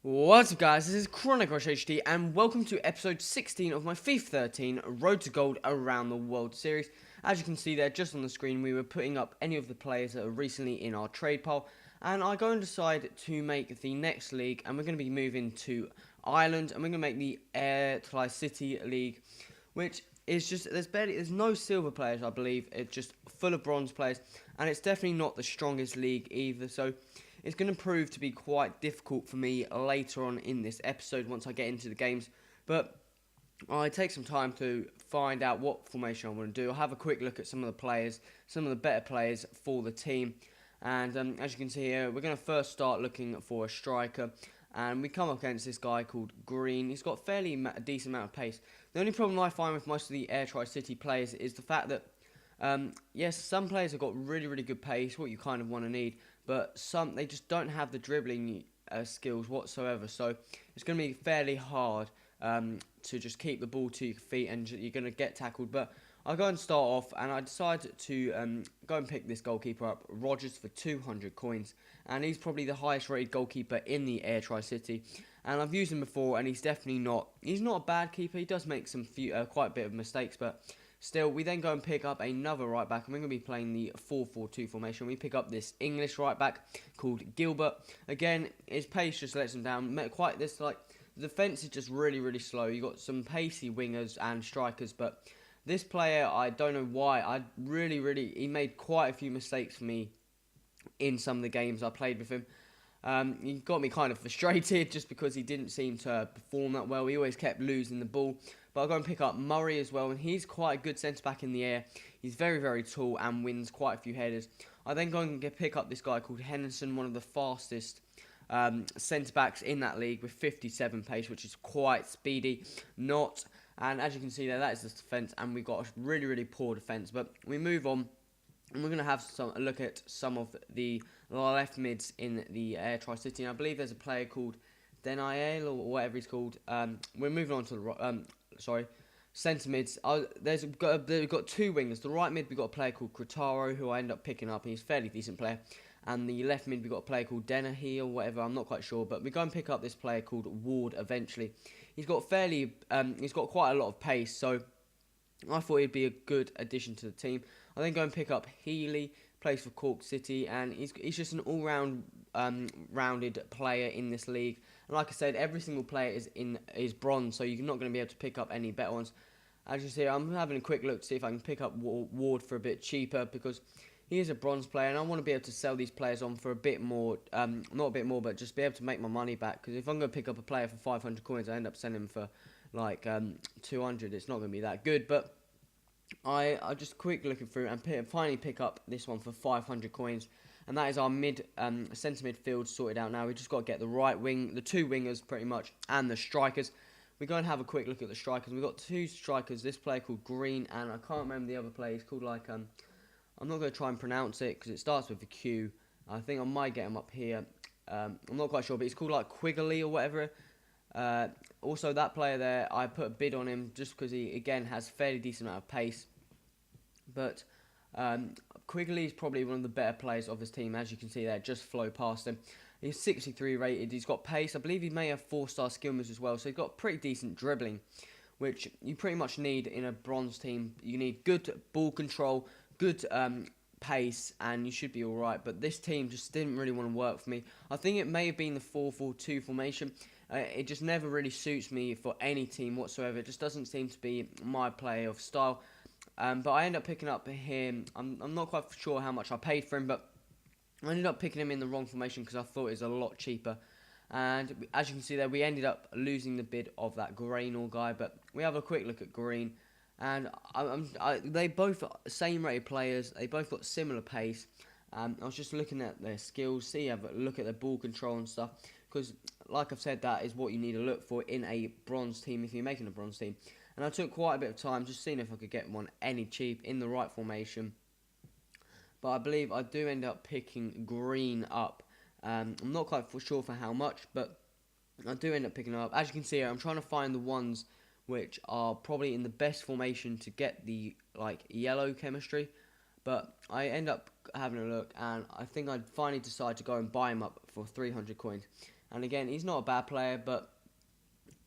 What's up guys, this is HowTo and welcome to episode 16 of my FIFA 13 Road to Gold Around the World series. As you can see there just on the screen, we were putting up any of the players that are recently in our trade pile, and I go and decide to make the next league, and we're going to be moving to Ireland, and we're going to make the Airtricity League, which is just, there's no silver players I believe, it's just full of bronze players, and it's definitely not the strongest league either, so it's going to prove to be quite difficult for me later on in this episode once I get into the games. But I take some time to find out what formation I want to do. I'll have a quick look at some of the players, some of the better players for the team. And as you can see here, we're going to first start looking for a striker. And we come up against this guy called Green. He's got fairly decent amount of pace. The only problem I find with most of the Airtricity players is the fact that yes, some players have got really good pace, what you kind of want to need, but some they just don't have the dribbling skills whatsoever. So it's going to be fairly hard to just keep the ball to your feet, and you're going to get tackled. But I'll go and start off, and I decide to go and pick this goalkeeper up, Rogers, for 200 coins, and he's probably the highest rated goalkeeper in the Airtricity. And I've used him before, and he's not a bad keeper. He does make quite a bit of mistakes, but still, we then go and pick up another right back, and we're going to be playing the 4-4-2 formation. We pick up this English right back called Gilbert. Again, his pace just lets him down. The defense is just really slow. You got some pacey wingers and strikers, but this player, I don't know why. He made quite a few mistakes for me in some of the games I played with him. He got me kind of frustrated just because he didn't seem to perform that well. He always kept losing the ball. But I'll go and pick up Murray as well, and he's quite a good centre-back in the air. He's very tall and wins quite a few headers. I then go and pick up this guy called Henderson, one of the fastest centre-backs in that league with 57 pace, which is quite speedy. And as you can see there, that is the defence, and we've got a really poor defence. But we move on, and we're going to have a look at some of the left mids in the Airtricity. And I believe there's a player called Denial or whatever he's called. We're moving on to the centre mids. We've got two wingers. The right mid, we've got a player called Crotaro, who I end up picking up, and he's a fairly decent player. And the left mid, we've got a player called Dennehy or whatever, I'm not quite sure. But we go and pick up this player called Ward eventually. He's got quite a lot of pace, so I thought he'd be a good addition to the team. I then go and pick up Healy, plays for Cork City, and he's just an all-round rounded player in this league. And like I said, every single player is bronze, so you're not going to be able to pick up any better ones. As you see, I'm having a quick look to see if I can pick up Ward for a bit cheaper, because he is a bronze player, and I want to be able to sell these players on for a bit more, not a bit more, but just be able to make my money back. Because if I'm going to pick up a player for 500 coins, I end up selling him for like 200. It's not going to be that good, but I just quick looking through and finally pick up this one for 500 coins. And that is our centre midfield sorted out now. We just got to get the right wing, the two wingers pretty much, and the strikers. We go and have a quick look at the strikers. We've got two strikers. This player called Green, and I can't remember the other player. He's called like I'm not going to try and pronounce it because it starts with a Q. I think I might get him up here. I'm not quite sure, but he's called like Quigley or whatever. Also, that player there, I put a bid on him just because he again has fairly decent amount of pace, but Quigley is probably one of the better players of his team. As you can see there, just flow past him. He's 63 rated. He's got pace. I believe he may have 4-star skill moves as well. So he's got pretty decent dribbling, which you pretty much need in a bronze team. You need good ball control, good pace, and you should be all right. But this team just didn't really want to work for me. I think it may have been the 4-4-2 formation. It just never really suits me for any team whatsoever. It just doesn't seem to be my play of style. But I ended up picking up him. I'm not quite sure how much I paid for him, but I ended up picking him in the wrong formation because I thought it was a lot cheaper. And as you can see there, we ended up losing the bid of that Grainor guy. But we have a quick look at Green. And they both are same rated players. They both got similar pace. I was just looking at their skills, have a look at their ball control and stuff. Because, like I've said, that is what you need to look for in a bronze team if you're making a bronze team. And I took quite a bit of time just seeing if I could get one any cheap in the right formation. But I believe I do end up picking Green up. I'm not quite sure for how much, but I do end up picking up. As you can see here, I'm trying to find the ones which are probably in the best formation to get the yellow chemistry. But I end up having a look, and I think I'd finally decide to go and buy him up for 300 coins. And again, he's not a bad player, but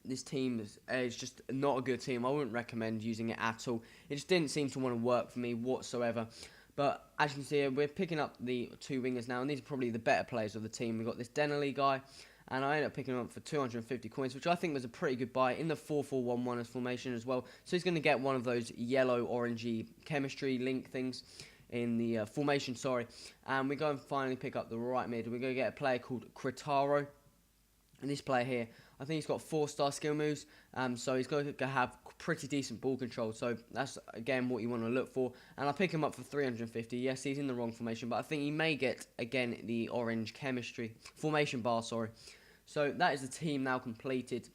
this team is just not a good team. I wouldn't recommend using it at all. It just didn't seem to want to work for me whatsoever. But as you can see, we're picking up the 2 wingers now, and these are probably the better players of the team. We've got this Dennerly guy, and I ended up picking him up for 250 coins, which I think was a pretty good buy in the 4-4-1-1 as formation as well. So he's going to get one of those yellow-orangey chemistry link things in the formation, and we go and finally pick up the right mid. We're going to get a player called Critaro, and this player here, I think he's got 4-star skill moves, so he's going to have pretty decent ball control, so that's again what you want to look for. And I pick him up for 350. Yes, he's in the wrong formation, but I think he may get again the orange chemistry formation bar, so that is the team now completed,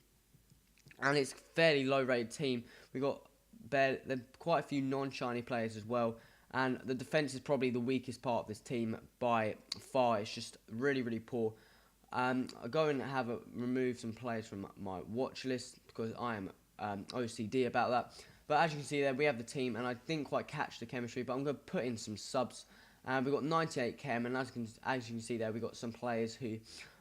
and it's a fairly low rated team. We got quite a few non-shiny players as well, and the defense is probably the weakest part of this team by far. It's just really, really poor. I'll go and remove some players from my watch list because I am OCD about that. But as you can see there, we have the team, and I didn't quite catch the chemistry, but I'm going to put in some subs. We've got 98 chem, and as you can see there, we've got some players who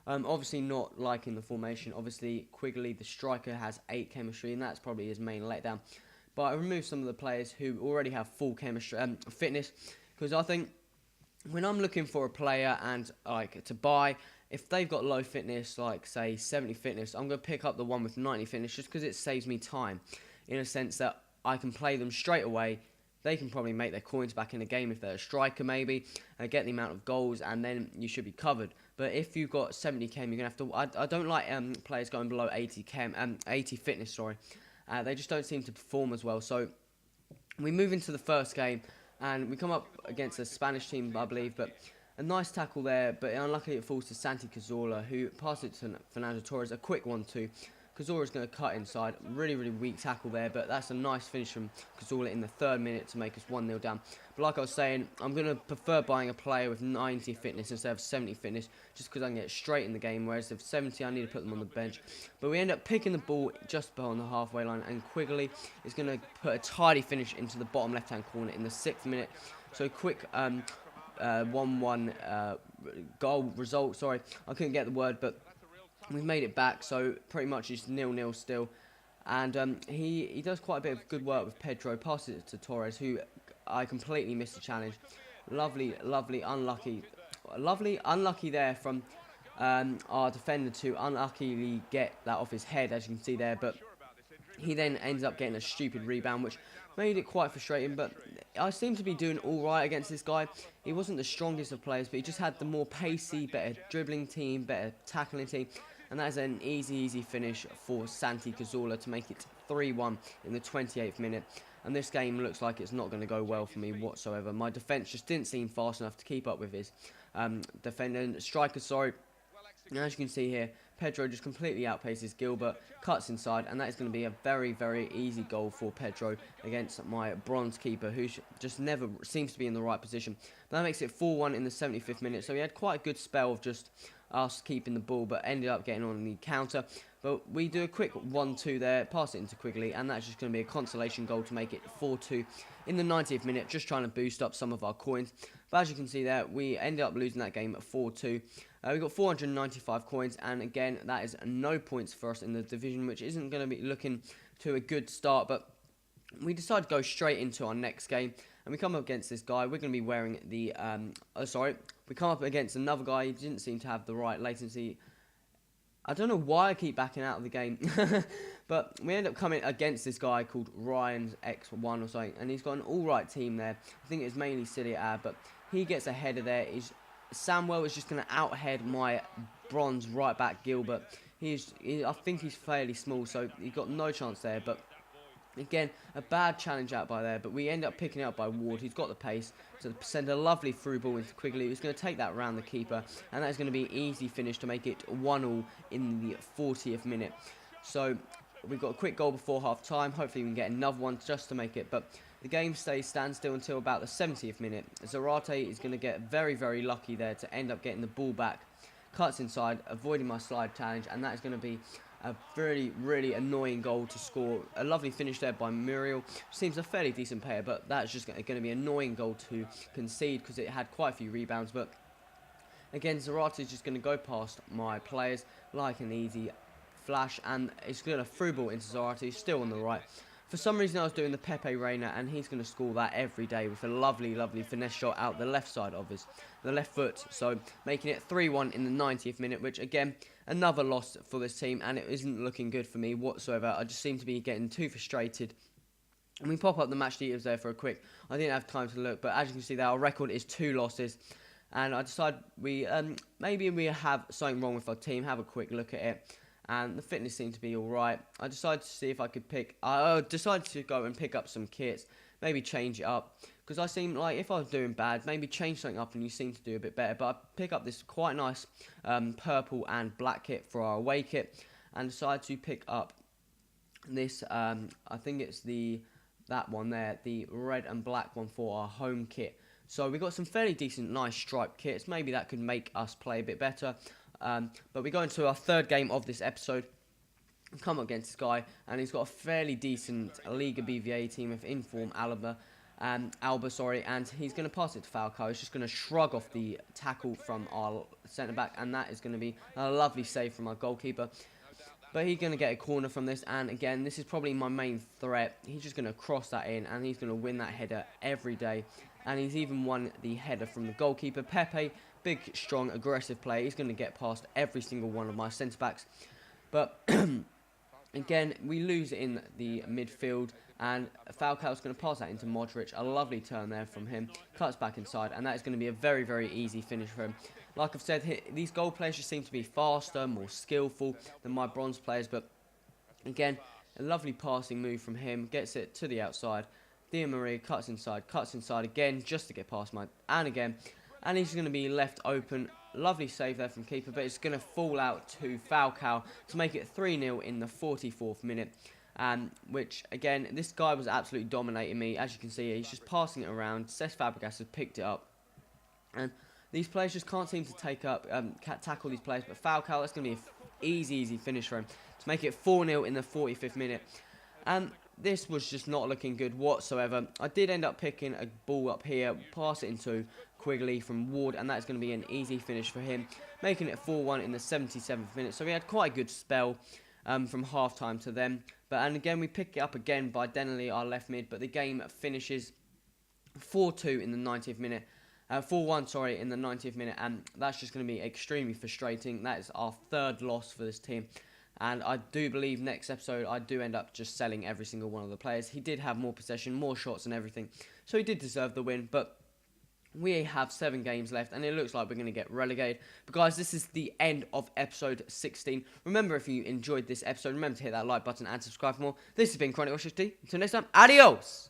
obviously not liking the formation. Obviously, Quigley, the striker, has 8 chemistry, and that's probably his main letdown. But I removed some of the players who already have full chemistry fitness, because I think when I'm looking for a player and to buy, if they've got low fitness, like say 70 fitness, I'm going to pick up the one with 90 fitness just because it saves me time, in a sense that I can play them straight away. They can probably make their coins back in the game if they're a striker maybe, and get the amount of goals, and then you should be covered. But if you've got 70 chem, you're going to have to... I don't like players going below 80 chem, 80 fitness, they just don't seem to perform as well. So we move into the first game, and we come up against a Spanish team, I believe, but a nice tackle there, but unluckily it falls to Santi Cazorla, who passed it to Fernando Torres, a quick 1-2. Cazorla's going to cut inside, really, really weak tackle there, but that's a nice finish from Cazorla in the 3rd minute to make us 1-0 down. But like I was saying, I'm going to prefer buying a player with 90 fitness instead of 70 fitness, just because I can get straight in the game, whereas if 70, I need to put them on the bench. But we end up picking the ball just behind the halfway line, and Quigley is going to put a tidy finish into the bottom left-hand corner in the 6th minute. So quick 1-1 goal result, I couldn't get the word, but we've made it back, so pretty much it's 0-0 still. And he does quite a bit of good work with Pedro, passes it to Torres, who I completely missed the challenge. Lovely, unlucky there from our defender to unluckily get that off his head, as you can see there, but he then ends up getting a stupid rebound, which made it quite frustrating. But I seem to be doing alright against this guy. He wasn't the strongest of players, but he just had the more pacey, better dribbling team, better tackling team. And that is an easy finish for Santi Cazorla to make it 3-1 in the 28th minute. And this game looks like it's not going to go well for me whatsoever. My defence just didn't seem fast enough to keep up with his striker, And as you can see here, Pedro just completely outpaces Gilbert, cuts inside, and that is going to be a very, very easy goal for Pedro against my bronze keeper, who just never seems to be in the right position. But that makes it 4-1 in the 75th minute, so he had quite a good spell of just us keeping the ball, but ended up getting on the counter. But we do a quick 1-2 there, pass it into Quigley, and that's just going to be a consolation goal to make it 4-2 in the 90th minute, just trying to boost up some of our coins. But as you can see there, we ended up losing that game at 4-2. We got 495 coins, and again, that is no points for us in the division, which isn't going to be looking to a good start. But we decided to go straight into our next game, and we come up against this guy. We're going to be wearing the... we come up against another guy. He didn't seem to have the right latency. I don't know why I keep backing out of the game, but we end up coming against this guy called Ryan's X1 or something, and he's got an alright team there. I think it's mainly City Ad, but he gets a header there. Samuel is just going to out-head my bronze right-back Gilbert. I think he's fairly small, so he got no chance there, but again, a bad challenge out by there, but we end up picking it up by Ward, who's got the pace to send a lovely through ball into Quigley, who's going to take that around the keeper, and that's going to be an easy finish to make it 1-1 in the 40th minute. So we've got a quick goal before half-time. Hopefully we can get another one just to make it, but the game stays standstill until about the 70th minute. Zarate is going to get very, very lucky there to end up getting the ball back. Cuts inside, avoiding my slide challenge, and that is going to be a really, really annoying goal to score. A lovely finish there by Muriel. Seems a fairly decent player, but that's just going to be an annoying goal to concede because it had quite a few rebounds. But Again, Zarate is just going to go past my players like an easy flash, and it's going to through ball into Zarate, still on the right. For some reason I was doing the Pepe Reina, and he's going to score that every day with a lovely finesse shot out the left side of the left foot. So making it 3-1 in the 90th minute, which again, another loss for this team, and it isn't looking good for me whatsoever. I just seem to be getting too frustrated. And we pop up the match details there for a quick. I didn't have time to look, but as you can see there, our record is 2 losses. And I decided maybe we have something wrong with our team. Have a quick look at it. And the fitness seemed to be alright. I decided to see if I could I decided to go and pick up some kits. Maybe change it up. Because I seem like if I was doing bad, maybe change something up and you seem to do a bit better. But I pick up this quite nice purple and black kit for our away kit. And decided to pick up this, I think it's that one there, the red and black one for our home kit. So we got some fairly decent, nice striped kits. Maybe that could make us play a bit better. But we go into our third game of this episode. Come up against this guy, and he's got a fairly decent Liga BVA team of inform Alba, and he's going to pass it to Falcao. He's just going to shrug off the tackle from our centre back, and that is going to be a lovely save from our goalkeeper. But he's going to get a corner from this, and again, this is probably my main threat. He's just going to cross that in, and he's going to win that header every day. And he's even won the header from the goalkeeper. Pepe, big, strong, aggressive player. He's going to get past every single one of my centre-backs. But, again, we lose in the midfield, and Falcao's going to pass that into Modric. A lovely turn there from him. Cuts back inside, and that is going to be a very, very easy finish for him. Like I've said, these goal players just seem to be faster, more skillful than my bronze players. But, again, a lovely passing move from him. Gets it to the outside. Di Maria cuts inside again, just to get past and he's going to be left open. Lovely save there from keeper, but it's going to fall out to Falcao to make it 3-0 in the 44th minute. Which, again, this guy was absolutely dominating me. As you can see, he's just passing it around. Cesc Fabregas has picked it up. And these players just can't seem to tackle these players. But Falcao, that's going to be an easy finish for him to make it 4-0 in the 45th minute. This was just not looking good whatsoever. I did end up picking a ball up here, pass it into Quigley from Ward, and that's going to be an easy finish for him, making it 4-1 in the 77th minute. So we had quite a good spell from half-time to them. And again, we pick it up again by Denley, our left mid, but the game finishes 4-2 in the 90th minute. 4-1, sorry, in the 90th minute, and that's just going to be extremely frustrating. That is our third loss for this team. And I do believe next episode I do end up just selling every single one of the players. He did have more possession, more shots and everything. So he did deserve the win. But we have 7 games left and it looks like we're going to get relegated. But guys, this is the end of episode 16. Remember, if you enjoyed this episode, remember to hit that like button and subscribe for more. This has been HowTo. Until next time, adios!